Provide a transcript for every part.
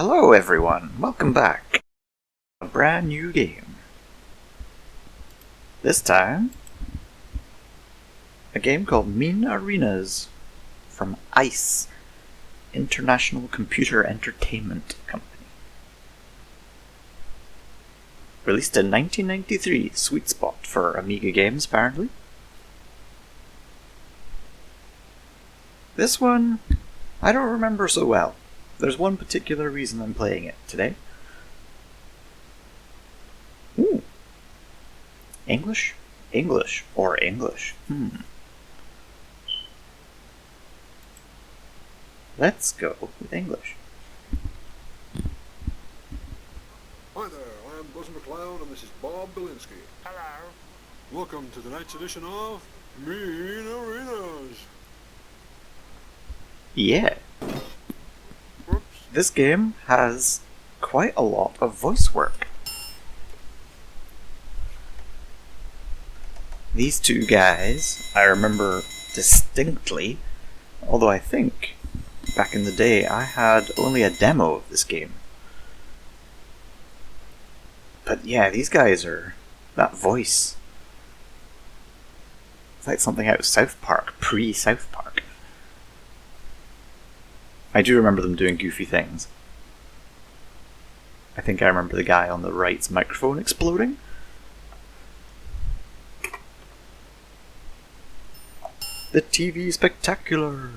Hello everyone, welcome back. A brand new game. This time, a game called Mean Arenas from ICE, International Computer Entertainment Company. Released in 1993, sweet spot for Amiga games apparently. This one, I don't remember so well. There's one particular reason I'm playing it today. Ooh. English? English or English? Let's go with English. Hi there, I'm Buzz McLeod and this is Bob Belinsky. Hello. Welcome to tonight's edition of Mean Arenas. Yeah. Whoops. This game has quite a lot of voice work. These two guys, I remember distinctly, although I think back in the day I had only a demo of this game. But yeah, these guys are... that voice. It's like something out of South Park, pre-South Park. I do remember them doing goofy things. I think I remember the guy on the right's microphone exploding. The TV Spectacular!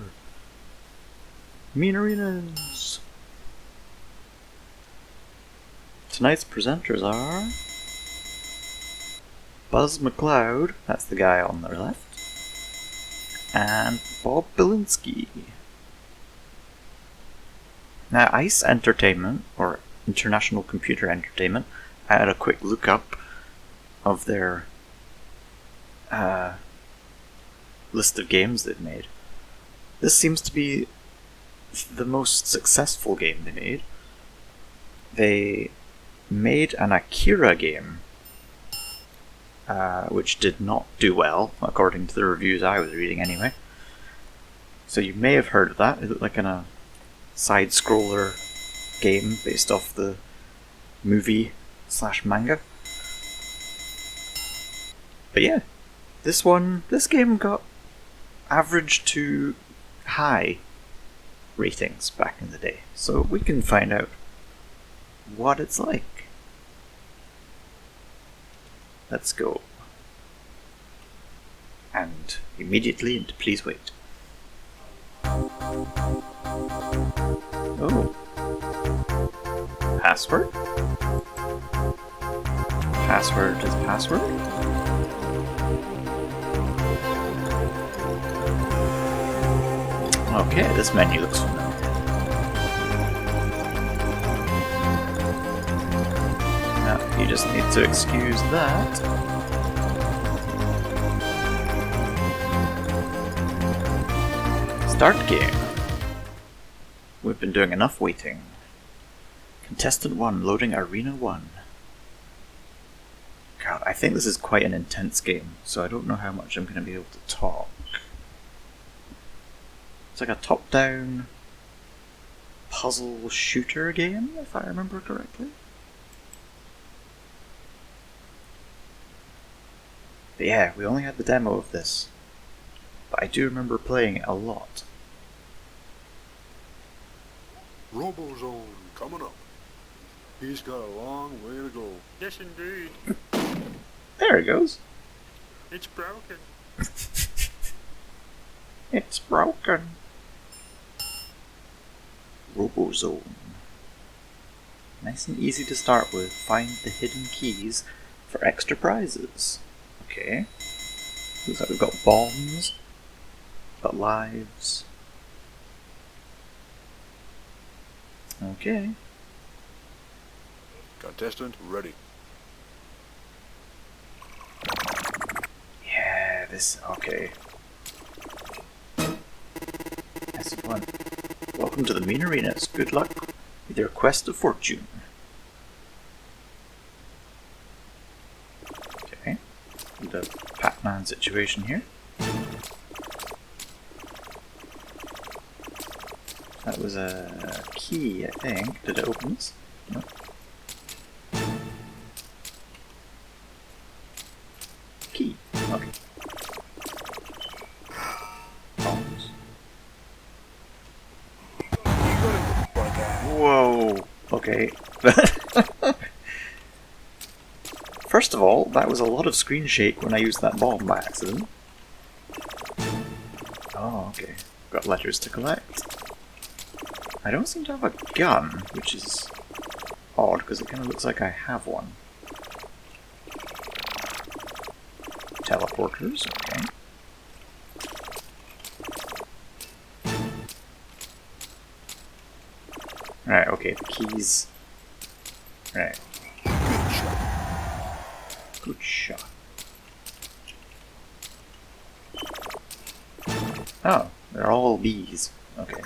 Mean Arenas! Tonight's presenters are... Buzz McLeod, that's the guy on the left, and Bob Belinsky. Now, ICE Entertainment, or International Computer Entertainment, I had a quick look up of their list of games they've made. This seems to be the most successful game they made. They made an Akira game, which did not do well, according to the reviews I was reading anyway. So you may have heard of that. It looked like a side-scroller game based off the movie/manga. But yeah, this game got average to high ratings back in the day, so we can find out what it's like. Let's go. And immediately into Please Wait. Oh. Password? Password is password? Okay, this menu looks familiar. Now, you just need to excuse that. Start game. We've been doing enough waiting. Contestant 1 loading Arena 1. God, I think this is quite an intense game, so I don't know how much I'm going to be able to talk. It's like a top-down puzzle shooter game, if I remember correctly. But yeah, we only had the demo of this, but I do remember playing it a lot. RoboZone coming up. He's got a long way to go. Yes, indeed. There it goes. It's broken. It's broken. RoboZone. Nice and easy to start with. Find the hidden keys for extra prizes. Okay. Looks like we've got bombs. Got lives. Okay. Contestant ready. Yeah, this... okay. S1. Welcome to the Mean Arenas. Good luck with your quest of fortune. Okay. The Pac-Man situation here. That was a key, I think. Did it open this? No. Key. Okay. Bombs. Whoa. Okay. First of all, that was a lot of screen shake when I used that bomb by accident. Oh, okay. Got letters to collect. I don't seem to have a gun, which is odd, because it kind of looks like I have one. Teleporters, okay. Right, okay, the keys. Right. Good shot. Oh, they're all B's. Okay.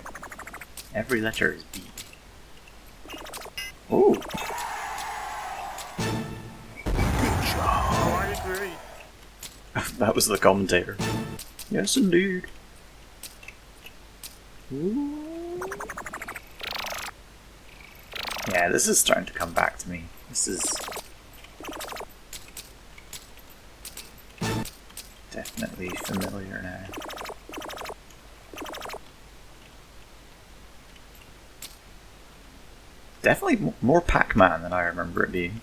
Every letter is B. Ooh. Oh, I agree. That was the commentator. Yes, indeed. Ooh. Yeah, this is starting to come back to me. This is definitely familiar now. Definitely more Pac-Man than I remember it being.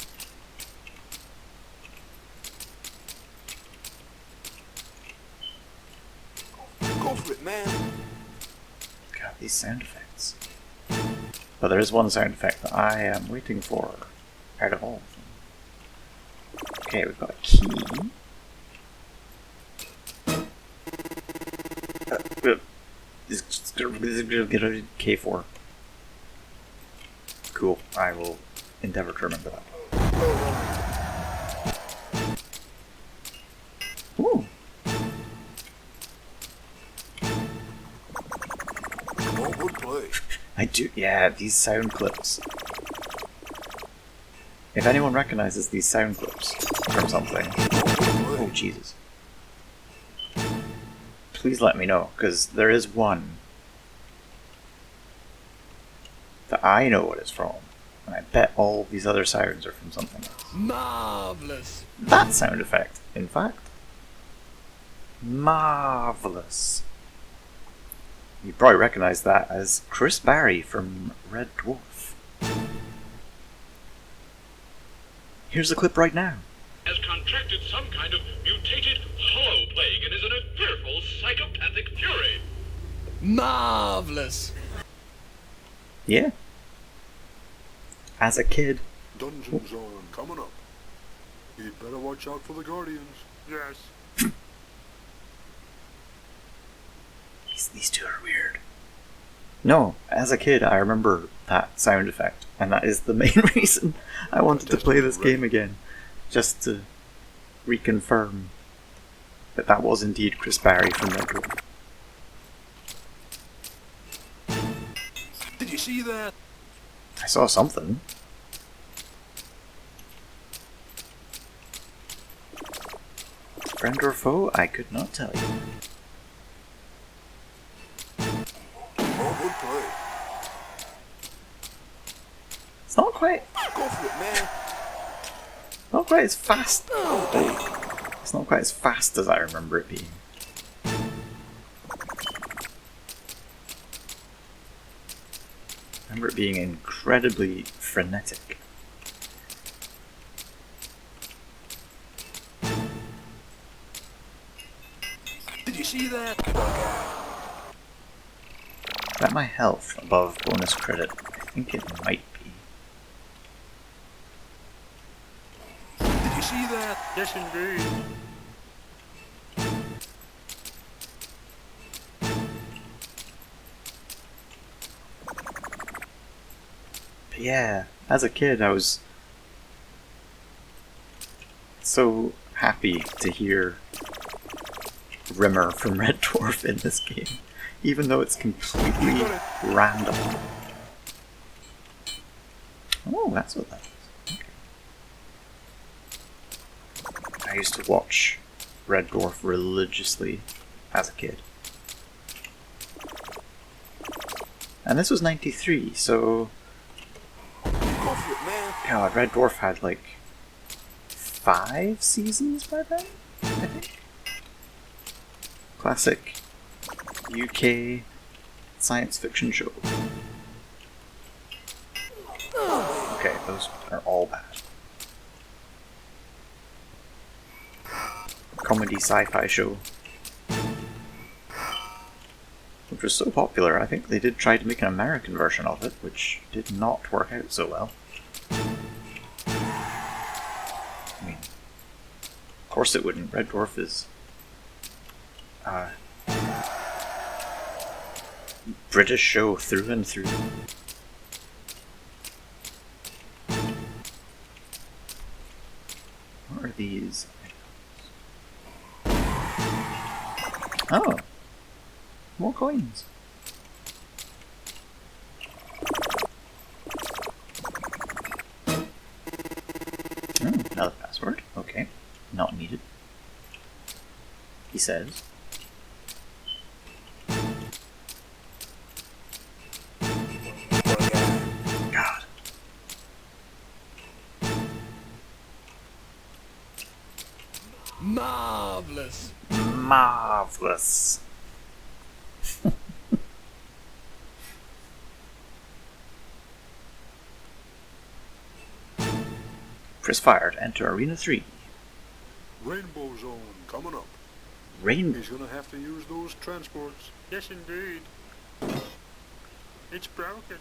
Go for it, man. God, these sound effects. But there is one sound effect that I am waiting for out of all of them. Okay, we've got a key. K4. Cool. I will endeavour to remember that. Ooh. Oh, good play. I do. Yeah, these sound clips. If anyone recognizes these sound clips from something, oh Jesus, please let me know, because there is one that I know what it's from, and I bet all these other sounds are from something else. Marvelous. That sound effect, in fact. Marvelous. You probably recognize that as Chris Barry from Red Dwarf. Here's the clip right now. Has contracted some kind of mutated hollow plague and is in a fearful psychopathic fury. Marvelous. Yeah. As a kid. Dungeon Zone coming up. You'd better watch out for the Guardians. Yes. These two are weird. No, as a kid I remember that sound effect, and that is the main reason I wanted to play this game again. Just to reconfirm that that was indeed Chris Barry from Red Dwarf. Did you see that? I saw something. Friend or foe? I could not tell you. Oh, good play. It's not quite Go for it, man. Not quite as fast. It's not quite as fast as I remember it being. I remember it being incredibly frenetic. Did you see that? Is that my health above bonus credit? I think it might be. Did you see that? Yes, indeed. But yeah, as a kid I was so happy to hear Rimmer from Red Dwarf in this game, even though it's completely random. Oh, that's what that is. Okay. I used to watch Red Dwarf religiously as a kid. And this was 93, so... Go for it, man. God, Red Dwarf had like 5 seasons by then, I think. Classic UK science fiction show. Okay, those are all bad. Comedy sci-fi show. Which was so popular, I think they did try to make an American version of it, which did not work out so well. I mean, of course it wouldn't. Red Dwarf is British show through and through. What are these? Oh! More coins! Another password. Okay. Not needed. He says. God. Marvelous. Marvelous. Press fire to enter Arena 3. Rainbow Zone coming up. Rainbow. He's gonna have to use those transports. Yes, indeed. It's broken.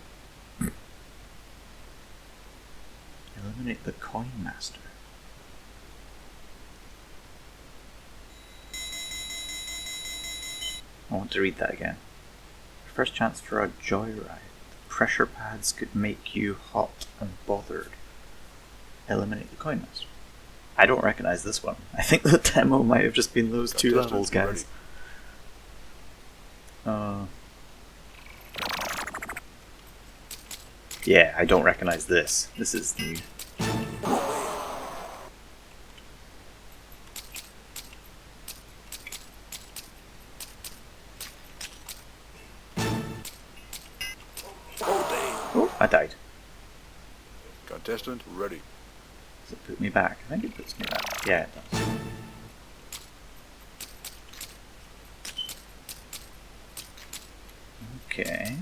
Eliminate the Coin Master. I want to read that again. First chance for a joyride. Pressure pads could make you hot and bothered. Eliminate the Coin Master. I don't recognize this one. I think the demo might have just been those 2 levels, guys. Yeah, I don't recognize this. This is new. Oh, I died. Contestant ready. Does it put me back? I think it puts me back. Yeah, it does. Okay.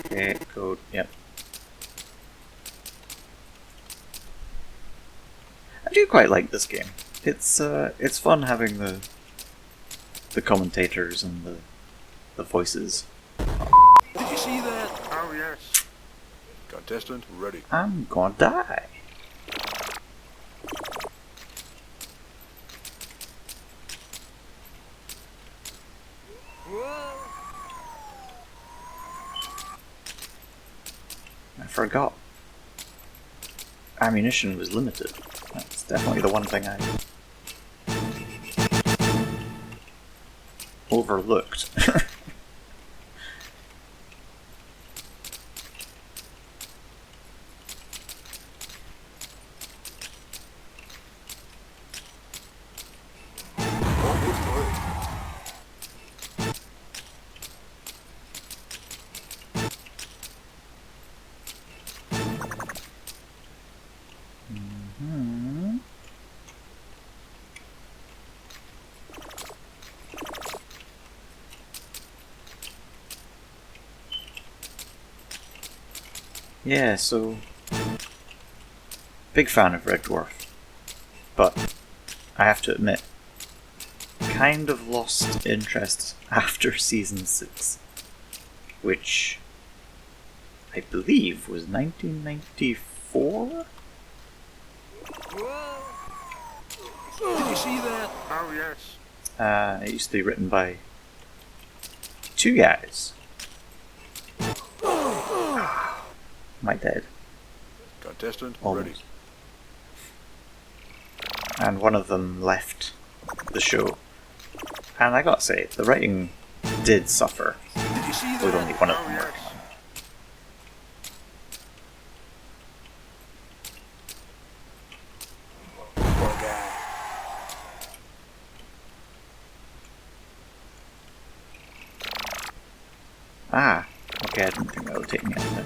Okay, code, yep. I do quite like this game. It's fun having the commentators and the voices. Did you see that? Oh, yes. Contestant ready. I'm gonna die. I forgot. Ammunition was limited. That's definitely the one thing I overlooked. Yeah, so big fan of Red Dwarf, but I have to admit, kind of lost interest after season 6, which I believe was 1994? Did you see that? Oh, yes. It used to be written by 2 guys. Am I dead? Contestant Almost. ready. And one of them left the show. And I gotta say, the writing did suffer Did you see with that? only one of Oh, them yes. working on Ah, okay, I didn't think that would take me out there.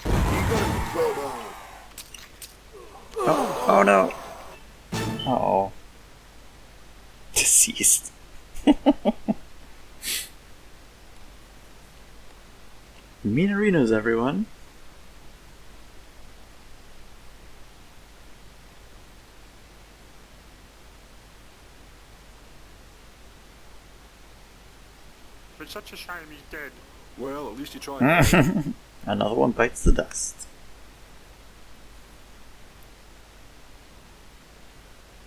Well done. Oh no! Uh-oh. Deceased. Mean arenas, everyone. It's such a shame he's dead. Well, at least you tried. Another one bites the dust.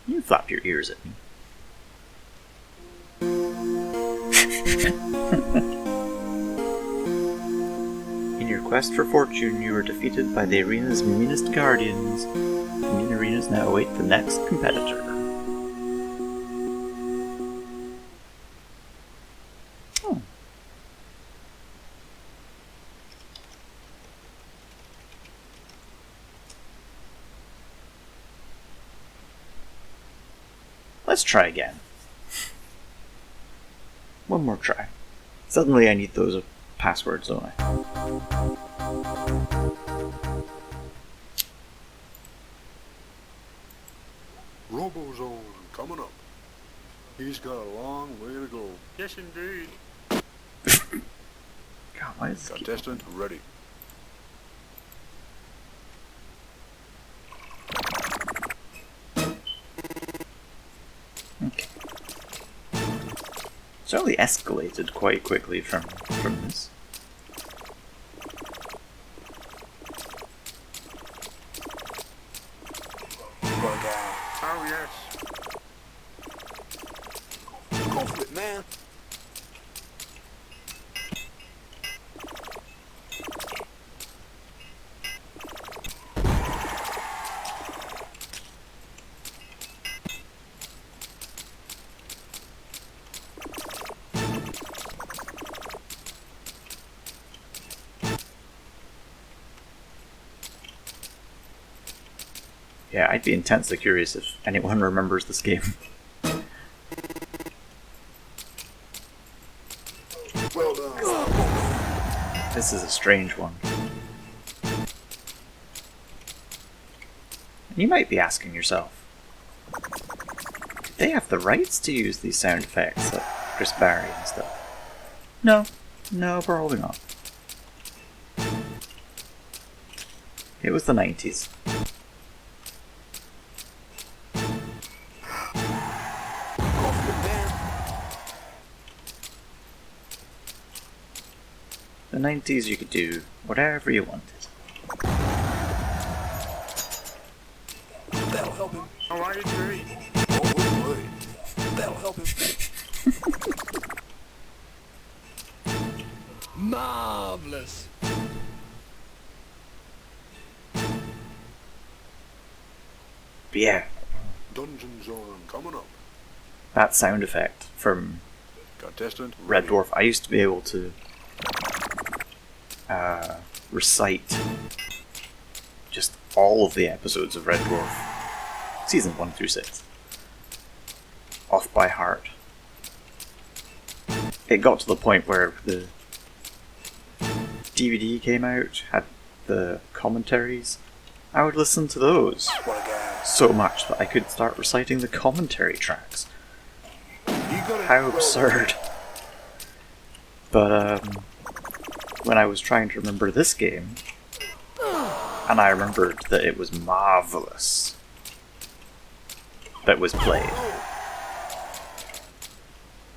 You flap your ears at me. In your quest for fortune, you were defeated by the arena's meanest guardians. The mean arenas now await the next competitor. Oh. Let's try again. One more try. Suddenly I need those passwords, don't I? Robozone coming up. He's got a long way to go. Yes, indeed. God, why is this keep- Contestant ready. Okay. Certainly escalated quite quickly from this. Oh, yes. Go for it, man. Yeah, I'd be intensely curious if anyone remembers this game. Well done. This is a strange one. You might be asking yourself, did they have the rights to use these sound effects like Chris Barry and stuff? No, we're holding on. It was the 90s. The 90s you could do whatever you wanted. That'll help him. Oh, I agree. Oh, boy. That'll help him. Marvelous. But yeah, Dungeon Zone coming up. that sound effect from Contestant Red Dwarf, I used to be able to recite just all of the episodes of Red Dwarf, season 1 through 6, off by heart. It got to the point where the DVD came out, had the commentaries. I would listen to those What a guy. so much that I could start reciting the commentary tracks. You got it. How Well absurd. But when I was trying to remember this game, and I remembered that it was Marvelous that was played,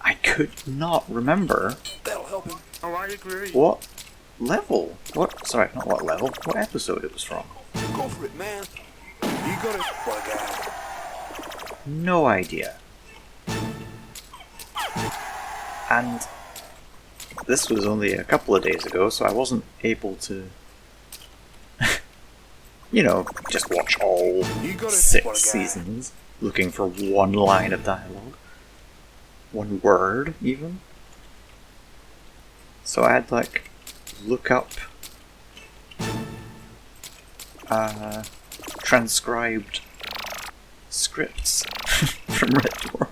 I could not remember That'll help him. Oh, I agree. what level, not what level, what episode it was from. Go for it, man. You got it. What a guy. No idea. And this was only a couple of days ago, so I wasn't able to, just watch all You got it. 6 What a guy. seasons. looking for one line of dialogue. One word, even. So I had to, like, look up transcribed scripts from Red Dwarf.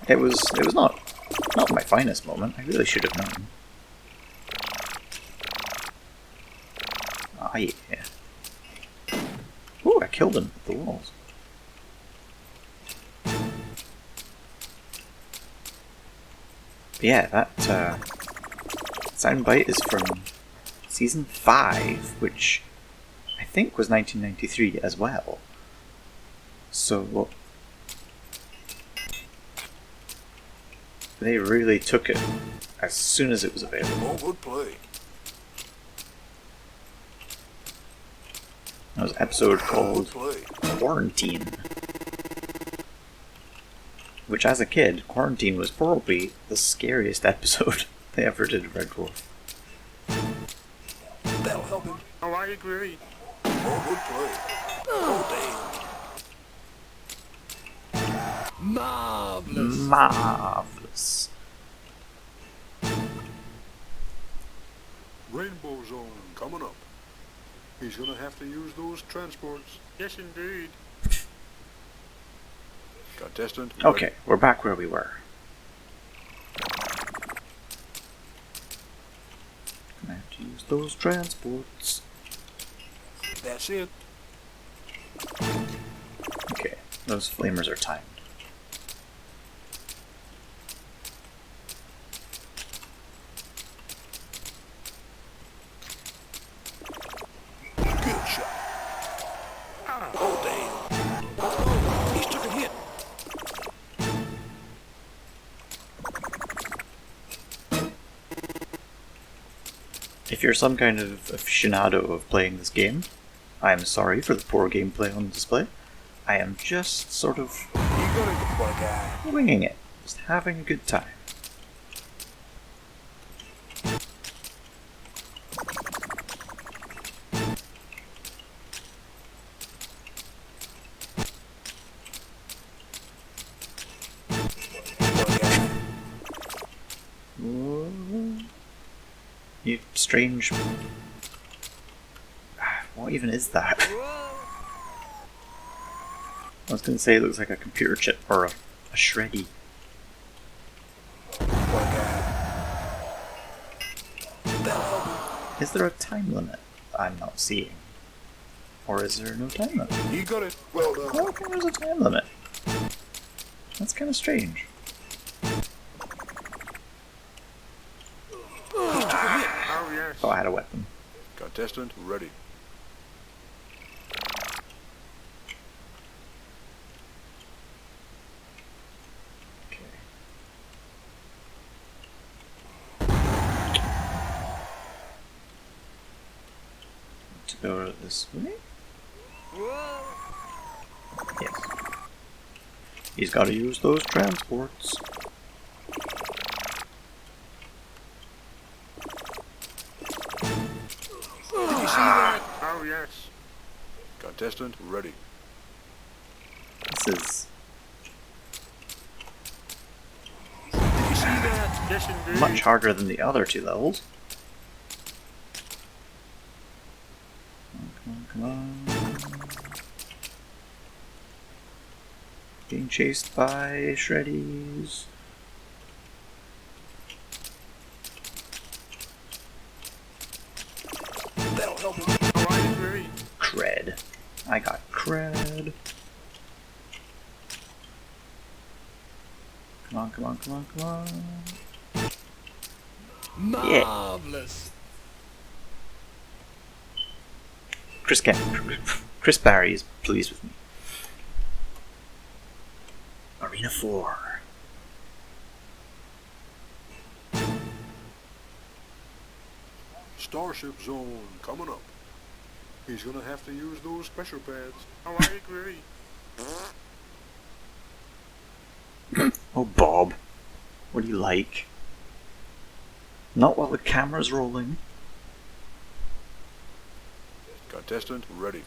It was not my finest moment. I really should have known. Ah, yeah. Ooh, I killed him with the walls. But yeah, that soundbite is from season 5, which I think was 1993 as well. So they really took it as soon as it was available. Oh, good play. That was an episode Good called play. Quarantine. Which, as a kid, Quarantine was probably the scariest episode they ever did of Red Dwarf. That'll help him. Oh, I agree. Oh, good play. Oh, damn. Marvelous. Marvelous. Rainbow Zone coming up. He's gonna have to use those transports. Yes, indeed. Contestant. Okay, we're back where we were. Gonna have to use those transports. That's it. Okay, those flamers are timed. Good shot. Oh, damn. He's took a hit. If you're some kind of aficionado of playing this game, I am sorry for the poor gameplay on display. I am just sort of You got it, poor guy. winging it, just having a good time. Poor guy. You strange... What even is that? I was gonna say it looks like a computer chip or a shreddy. Poor guy. That'll help him. Is there a time limit I'm not seeing? Or is there no time limit? You got it. Well done. How come there's a time limit? That's kind of strange. Oh, yes. Oh, I had a weapon. Contestant ready. Okay. To go this way? Yes. He's got to use those transports. Did you see that? Oh, yes. Contestant ready. This is Did you see that? Yes, indeed. much harder than the other two levels. Come on, come on, come on. Being chased by shreddies. That'll help him. Oh, I agree. Cred. I got cred. Come on, come on, come on, come on. Marvelous. Chris Barry is pleased with me. Arena 4. Starship Zone coming up. He's gonna have to use those pressure pads. Oh, I agree. Oh, Bob. What do you like? Not while the camera's rolling. Contestant ready.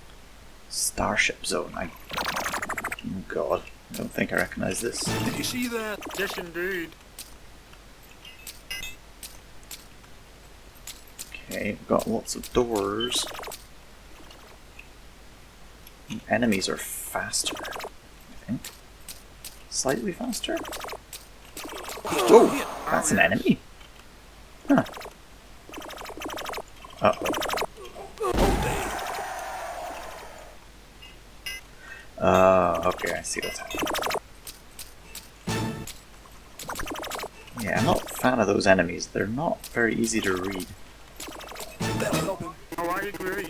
Starship Zone. Oh god, I don't think I recognize this. Did you see that? Yes, indeed. Okay, we've got lots of doors. Enemies are faster, I think. Slightly faster? Oh, that's an enemy. Huh. Uh-oh. Okay, I see what's happening. Yeah, I'm not a fan of those enemies. They're not very easy to read. That'll help him. Oh, I agree.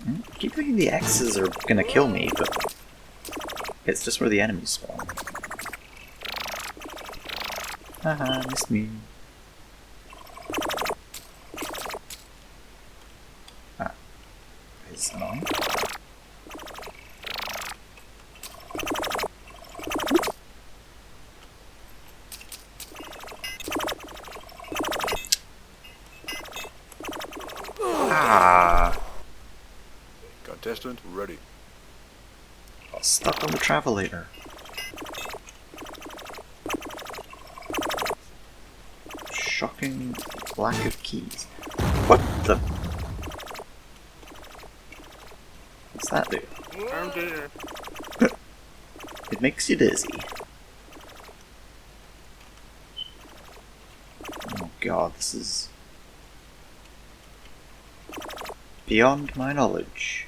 I keep thinking the X's are gonna kill me, but it's just where the enemies spawn. Haha, missed me. Ah. Is annoying. Ah! Contestant ready. Got stuck on the travelator. Shocking lack of keys. What the? What's that do? Oh dear. It makes you dizzy. Oh god, this is beyond my knowledge.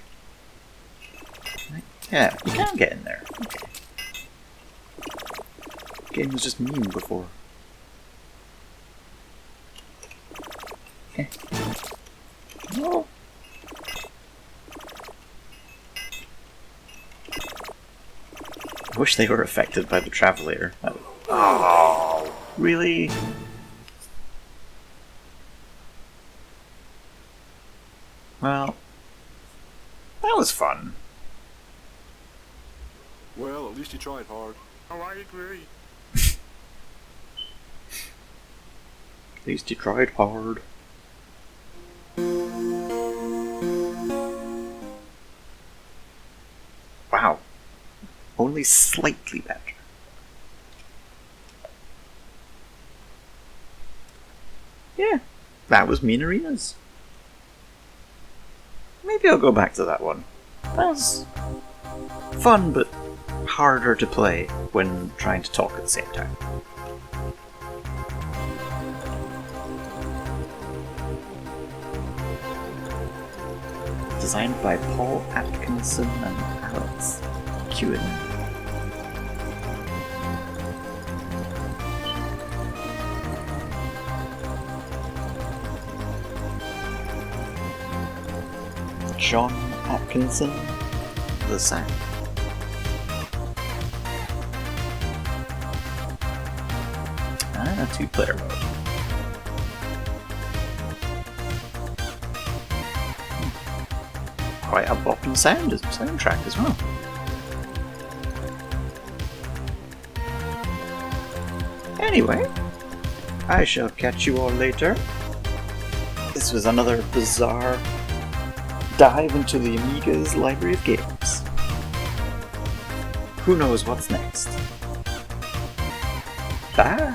Yeah, you can get in there. Okay. Game was just mean before. Okay. No. I wish they were affected by the Travelator. Oh, really? Well, that was fun. Well, at least you tried hard. Oh, I agree. At least you tried hard. Wow. Only slightly better. Yeah, that was Mean Arenas. Maybe I'll go back to that one. That was fun, but harder to play when trying to talk at the same time. Designed by Paul Atkinson and Alex Kewen. John Atkinson, the sound. Ah, 2-player mode. Quite a bopping soundtrack as well. Anyway, I shall catch you all later. This was another bizarre dive into the Amiga's library of games. Who knows what's next? Bye!